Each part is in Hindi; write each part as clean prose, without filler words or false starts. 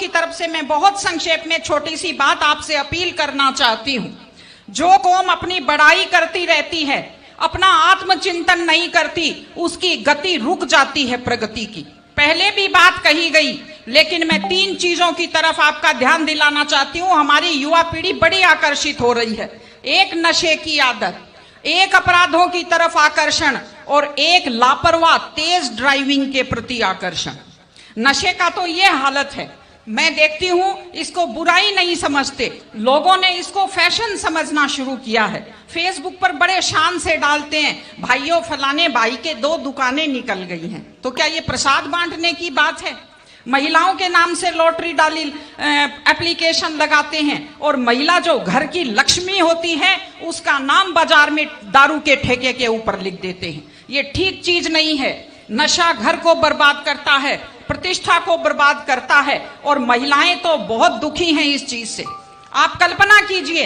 की तरफ से मैं बहुत संक्षेप में छोटी सी बात आपसे अपील करना चाहती हूं। जो कौम अपनी बड़ाई करती रहती है, अपना आत्मचिंतन नहीं करती, उसकी गति रुक जाती है प्रगति की। पहले भी बात कही गई, लेकिन मैं 3 चीजों की तरफ आपका ध्यान दिलाना चाहती हूं। हमारी युवा पीढ़ी बड़ी आकर्षित हो रही है। एक नशे की आदत, एक अपराधों की तरफ आकर्षण और एक लापरवाह तेज ड्राइविंग के प्रति आकर्षण। नशे का तो ये हालत है, मैं देखती हूं इसको बुराई नहीं समझते, लोगों ने इसको फैशन समझना शुरू किया है। फेसबुक पर बड़े शान से डालते हैं, भाइयों फलाने भाई के 2 दुकानें निकल गई हैं। तो क्या ये प्रसाद बांटने की बात है? महिलाओं के नाम से लॉटरी डाली एप्लीकेशन लगाते हैं और महिला जो घर की लक्ष्मी होती है उसका नाम बाजार में दारू के ठेके के ऊपर लिख देते हैं। ये ठीक चीज नहीं है। नशा घर को बर्बाद करता है, प्रतिष्ठा को बर्बाद करता है और महिलाएं तो बहुत दुखी हैं इस चीज से। आप कल्पना कीजिए,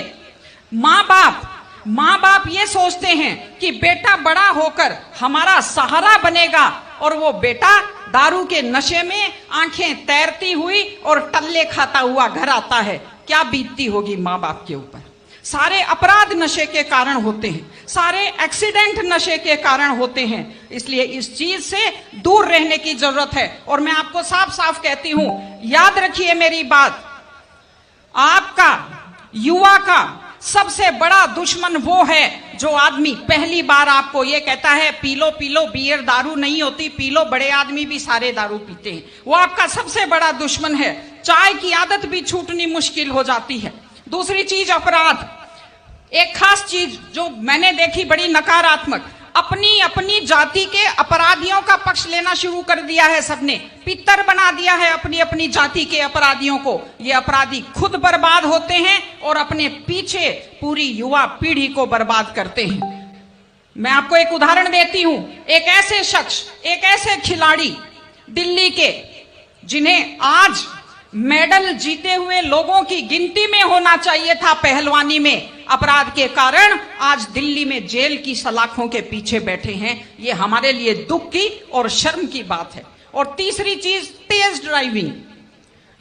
माँ बाप ये सोचते हैं कि बेटा बड़ा होकर हमारा सहारा बनेगा और वो बेटा दारू के नशे में आंखें तैरती हुई और टल्ले खाता हुआ घर आता है। क्या बीतती होगी माँ बाप के ऊपर। सारे अपराध नशे के कारण होते हैं, सारे एक्सीडेंट नशे के कारण होते हैं। इसलिए इस चीज से दूर रहने की जरूरत है। और मैं आपको साफ साफ कहती हूं, याद रखिए मेरी बात, आपका युवा का सबसे बड़ा दुश्मन वो है जो आदमी पहली बार आपको ये कहता है पी लो बियर दारू नहीं होती, पी लो, बड़े आदमी भी सारे दारू पीते हैं। वो आपका सबसे बड़ा दुश्मन है। चाय की आदत भी छूटनी मुश्किल हो जाती है। दूसरी चीज अपराध। एक खास चीज जो मैंने देखी बड़ी नकारात्मक, अपनी जाति के अपराधियों का पक्ष लेना शुरू कर दिया है सबने। पितर बना दिया है अपनी जाति के अपराधियों को। ये अपराधी खुद बर्बाद होते हैं और अपने पीछे पूरी युवा पीढ़ी को बर्बाद करते हैं। मैं आपको एक उदाहरण देती हूं। एक ऐसे शख्स, एक ऐसे खिलाड़ी दिल्ली के, जिन्हें आज मेडल जीते हुए लोगों की गिनती में होना चाहिए था पहलवानी में, अपराध के कारण आज दिल्ली में जेल की सलाखों के पीछे बैठे हैं। ये हमारे लिए दुख की और शर्म की बात है। और तीसरी चीज तेज ड्राइविंग।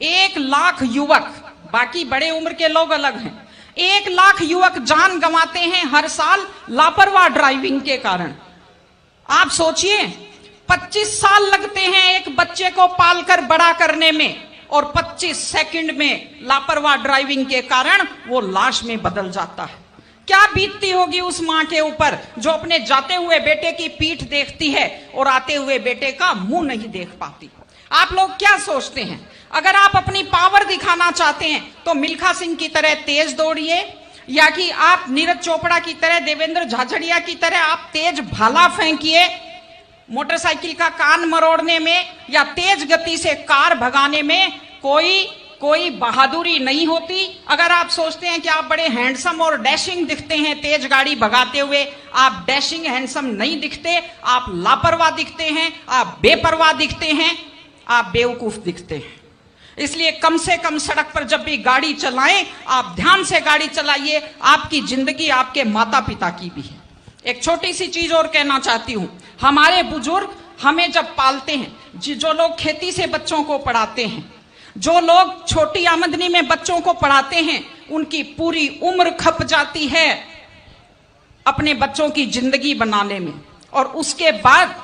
1 लाख युवक, बाकी बड़े उम्र के लोग अलग हैं, 1 लाख युवक जान गंवाते हैं हर साल लापरवाह ड्राइविंग के कारण। आप सोचिए, 25 साल लगते हैं एक बच्चे को पालकर बड़ा करने में और 25 सेकंड में लापरवाह ड्राइविंग के कारण वो लाश में बदल जाता है। क्या बीतती होगी उस मां के ऊपर जो अपने जाते हुए बेटे की पीठ देखती है और आते हुए बेटे का मुंह नहीं देख पाती। आप लोग क्या सोचते हैं? अगर आप अपनी पावर दिखाना चाहते हैं तो मिल्खा सिंह की तरह तेज दौड़िए, या कि आप नीरज चोपड़ा की तरह, देवेंद्र झाझड़िया की तरह आप तेज भाला फेंकिए मोटरसाइकिल का कान मरोड़ने में या तेज गति से कार भगाने में कोई बहादुरी नहीं होती। अगर आप सोचते हैं कि आप बड़े हैंडसम और डैशिंग दिखते हैं तेज गाड़ी भगाते हुए, आप डैशिंग हैंडसम नहीं दिखते, आप लापरवाह दिखते हैं, आप बेपरवाह दिखते हैं, आप बेवकूफ दिखते हैं। इसलिए कम से कम सड़क पर जब भी गाड़ी चलाएं, आप ध्यान से गाड़ी चलाइए। आपकी जिंदगी आपके माता पिता की भी है। एक छोटी सी चीज और कहना चाहती हूं। हमारे बुजुर्ग हमें जब पालते हैं, जो लोग खेती से बच्चों को पढ़ाते हैं, जो लोग छोटी आमदनी में बच्चों को पढ़ाते हैं, उनकी पूरी उम्र खप जाती है अपने बच्चों की जिंदगी बनाने में। और उसके बाद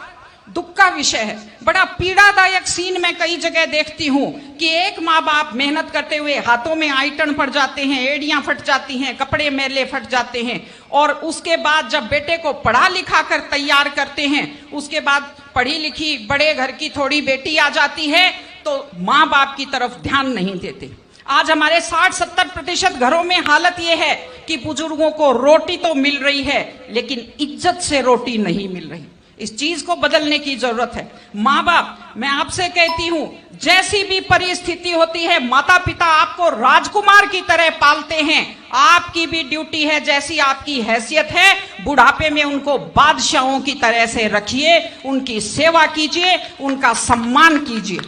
दुख का विषय है, बड़ा पीड़ादायक सीन मैं कई जगह देखती हूं कि एक माँ बाप मेहनत करते हुए हाथों में आइटन पड़ जाते हैं, एड़ियां फट जाती हैं, कपड़े मैले फट जाते हैं, और उसके बाद जब बेटे को पढ़ा लिखा कर तैयार करते हैं, उसके बाद पढ़ी लिखी बड़े घर की थोड़ी बेटी आ जाती है तो माँ बाप की तरफ ध्यान नहीं देते। आज हमारे 60-70% घरों में हालत यह है कि बुजुर्गों को रोटी तो मिल रही है लेकिन इज्जत से रोटी नहीं मिल रही। इस चीज को बदलने की जरूरत है। माँ बाप, मैं आपसे कहती हूं, जैसी भी परिस्थिति होती है, माता पिता आपको राजकुमार की तरह पालते हैं। आपकी भी ड्यूटी है, जैसी आपकी हैसियत है, बुढ़ापे में उनको बादशाहों की तरह से रखिए, उनकी सेवा कीजिए, उनका सम्मान कीजिए।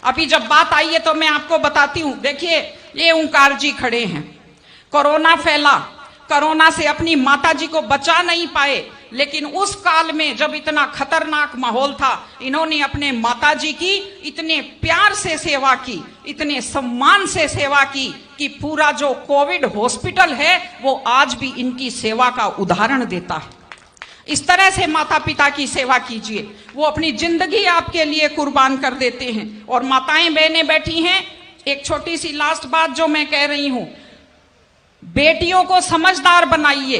अभी जब बात आई है तो मैं आपको बताती हूं। देखिए, ये ओंकार जी खड़े हैं। कोरोना फैला, कोरोना से अपनी माताजी को बचा नहीं पाए, लेकिन उस काल में जब इतना खतरनाक माहौल था, इन्होंने अपने माताजी की इतने प्यार से सेवा की, इतने सम्मान से सेवा की कि पूरा जो कोविड हॉस्पिटल है वो आज भी इनकी सेवा का उदाहरण देता है। इस तरह से माता पिता की सेवा कीजिए, वो अपनी जिंदगी आपके लिए कुर्बान कर देते हैं। और माताएं बहनें बैठी हैं, एक छोटी सी लास्ट बात जो मैं कह रही हूं, बेटियों को समझदार बनाइए,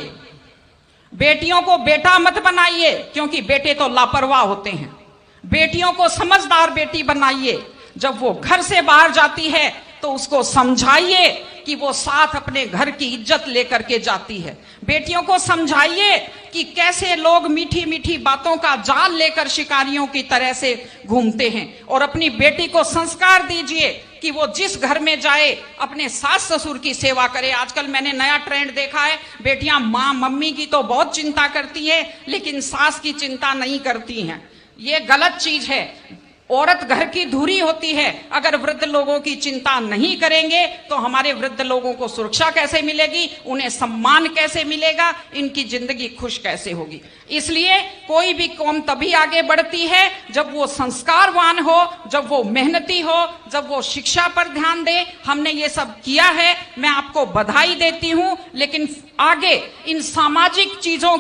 बेटियों को बेटा मत बनाइए, क्योंकि बेटे तो लापरवाह होते हैं। बेटियों को समझदार बेटी बनाइए, जब वो घर से बाहर जाती है तो उसको समझाइए कि वो साथ अपने घर की इज्जत लेकर के जाती है। बेटियों को समझाइए कि कैसे लोग मीठी मीठी बातों का जाल लेकर शिकारियों की तरह से घूमते हैं। और अपनी बेटी को संस्कार दीजिए कि वो जिस घर में जाए अपने सास ससुर की सेवा करे। आजकल मैंने नया ट्रेंड देखा है, बेटियां माँ मम्मी की तो बहुत चिंता करती है, लेकिन सास की चिंता नहीं करती हैं। ये गलत चीज है। औरत घर की धुरी होती है। अगर वृद्ध लोगों की चिंता नहीं करेंगे तो हमारे वृद्ध लोगों को सुरक्षा कैसे मिलेगी, उन्हें सम्मान कैसे मिलेगा, इनकी जिंदगी खुश कैसे होगी। इसलिए कोई भी कौम तभी आगे बढ़ती है जब वो संस्कारवान हो, जब वो मेहनती हो, जब वो शिक्षा पर ध्यान दे। हमने ये सब किया है, मैं आपको बधाई देती हूं, लेकिन आगे इन सामाजिक चीजों